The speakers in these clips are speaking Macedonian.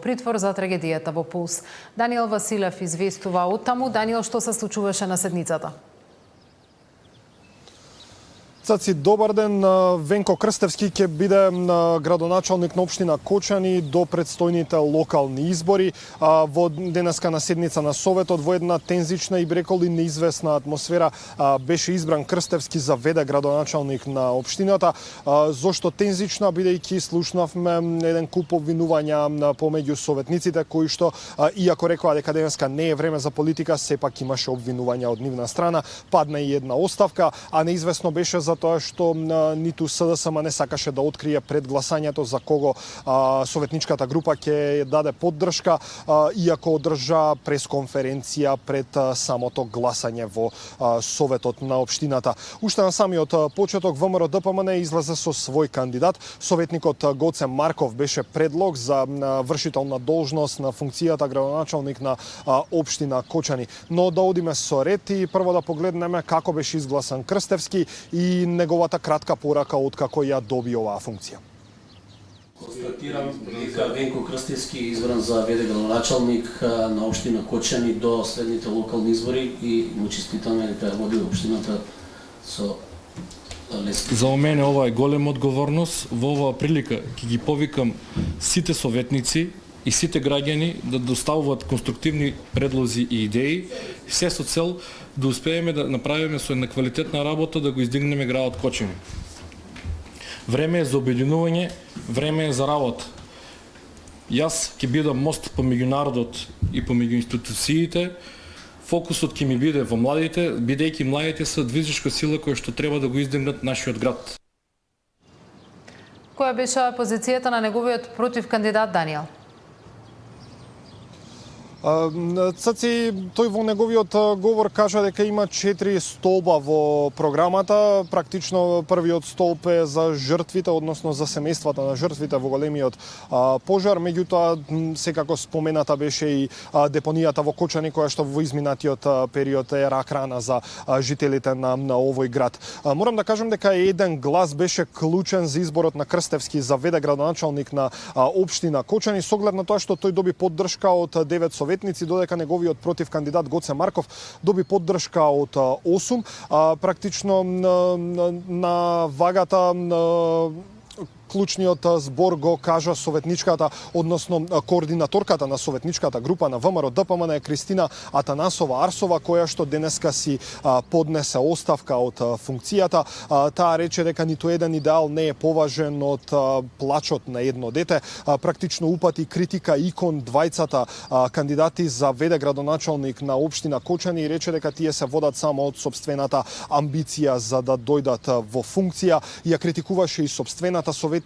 Притвор за трагедијата во Пулс. Даниел Василев известува од таму. Даниел, што се случуваше на седницата? Цаци, добар ден. Венко Крстевски ќе биде градоначалник на општина Кочани до предстојните локални избори. Во денеска на седница на Советот во една тензична и бреколи неизвестна атмосфера беше избран Крстевски за веде градоначалник на општината. Зошто тензична, бидејќи слушнавме еден куп обвинувања помеѓу советниците кои што иако рекоа дека денеска не е време за политика, сепак имаше обвинувања од нивна страна. Падна и една оставка, а неизвестно беше за тоа што ниту СДСМ не сакаше да открие пред гласањето за кого советничката група ќе даде поддршка, иако одржа пресконференција пред самото гласање во Советот на општината. Уште на самиот почеток ВМРО ДПМН излезе со свој кандидат. Советникот Гоце Марков беше предлог за вршител на должност на функцијата градоначалник на општина Кочани. Но да одиме со ред и прво да погледнеме како беше изгласан Крстевски и неговата кратка порака откако ја доби оваа функција. Констатирам дека Венко Крстевски е избран за веде градоначалник на општина Кочани до следните локални избори и му честитаме дека води општината со лески. За мене ова е голема одговорност. Во оваа прилика ќе ги повикам сите советници и сите граѓани да доставуваат конструктивни предлози и идеи, се со цел да успееме да направиме со една квалитетна работа да го издигнеме градот Кочани. Време е за обединување, време е за работа. Јас ќе бидам мост помеѓу народот и помеѓу институциите. Фокусот ќе ми биде во младите, бидејќи младите се движечка сила која што треба да го издигнат нашиот град. Која беше позицијата на неговиот против кандидат Даниел? Цаци, тој во неговиот говор кажа дека има 4 столба во програмата. Практично првиот столб е за жртвите, односно за семејствата на жртвите во големиот пожар. Меѓутоа, секако спомената беше и депонијата во Кочани, која што во изминатиот период е рак рана за жителите на овој град. Морам да кажам дека еден глас беше клучен за изборот на Крстевски за веде градоначалник на општина Кочани, со оглед на тоа што тој доби поддршка од 9 советници, додека неговиот против кандидат Гоце Марков доби поддршка од 8. Практично на вагата клучниот збор го кажа советничката, односно координаторката на советничката група на ВМРО ДПМН е Кристина Атанасова Арсова, која што денеска си поднесе оставка од функцијата. Таа рече дека ниту еден идеал не е поважен од плачот на едно дете. Практично упати критика и кон двајцата кандидати за веде градоначалник на општина Кочани и рече дека тие се водат само од сопствената амбиција за да дојдат во функција. Ја критикуваше и сопствената советничка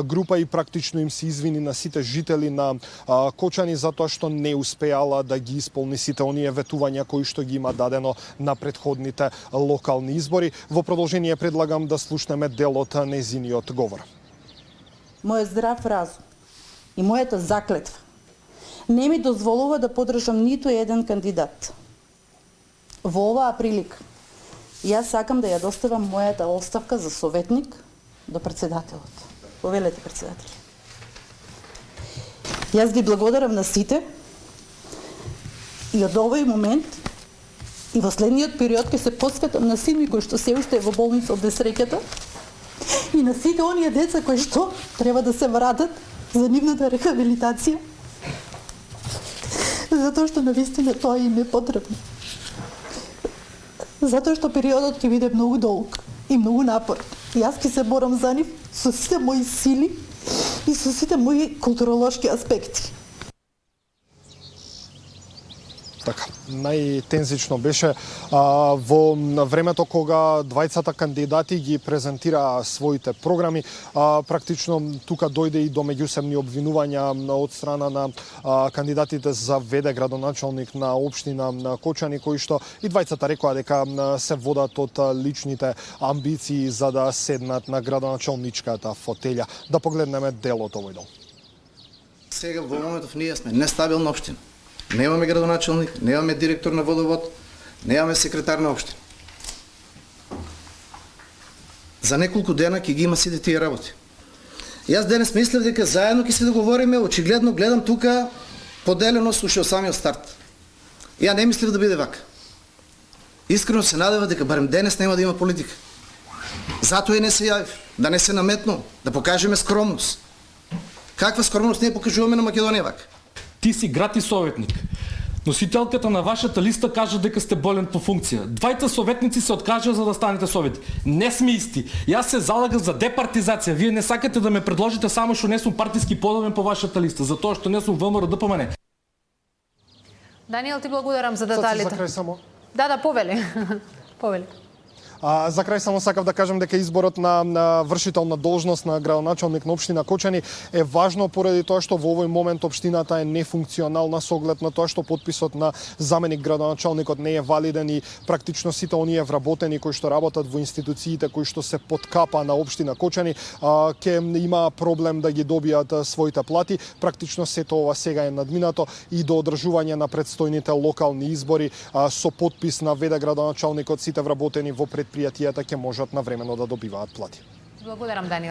група и практично им се извини на сите жители на Кочани затоа што не успеала да ги исполни сите оние ветувања кои што ги има дадено на претходните локални избори. Во продолжение предлагам да слушнеме дел од незиниот говор. Мојот здрав разум и мојата заклетва не ми дозволува да поддржам ниту еден кандидат. Во оваа прилика јас сакам да ја доставам мојата оставка за советник до председателот. Повелете, председател. Јас ги благодарам на сите и од овој момент и во следниот период ќе се посветам на син ми кој што се уште е во болница од несреќата и на сите оние деца кои што треба да се вратат за нивната рехабилитација. Затоа што навистина тоа им е потребно. Затоа што периодот ќе биде многу долг и многу напорен. Јас ќе се борам за нив со сите мои сили и со сите мои културолошки аспекти. Така, најтензично беше во времето кога двајцата кандидати ги презентираа своите програми. Практично тука дојде и до меѓусебни обвинувања од страна на кандидатите за веде градоначалник на општина на Кочани, кои што и двајцата рекоа дека се водат од личните амбиции за да седнат на градоначалничката фотелја. Да погледнеме дел од овој дел. Сега во моментов ние сме нестабилна општина. Немаме градоначалник, немаме директор на водовод, немаме секретар на општина. За неколку дена ќе ги има сите тие работи. Јас денес мислев дека заедно ќе се договориме, очигледно гледам тука поделеност уште од самиот старт. Ја не мислев да биде вака. Искрено се надевав дека барем денес нема да има политика. Затоа и не се јавив, да не се наметнувам, да покажеме скромност. Каква скромност ние покажуваме на Македонија вака? Ти си град и советник. Носителката на вашата листа кажа дека сте болен по функција. Двајца советници се откажаа за да станете советник. Не сме исти. Јас се залагам за департизација. Вие не сакате да ме предложите само што не сум партиски подобен по вашата листа, затоа што не сум ВМРО ДПМН. Даниел, ти благодарам за За деталите. крај само. Да, повели. Повели. За крај само сакав да кажам дека изборот на вршител на должност на градоначалник на општина Кочани е важно поради тоа што во овој момент општината е нефункционална со оглед на тоа што потписот на заменик градоначалникот не е валиден и практично сите оние вработени кои што работат во институциите кои што се под капа на општина Кочани ќе има проблем да ги добијат своите плати. Практично сето ова сега е надминато и до одржување на предстојните локални избори со потпис на ВД градоначалникот сите вработени во предпријатијата ќе можат навремено да добиваат плати. Благодарам, Даниел.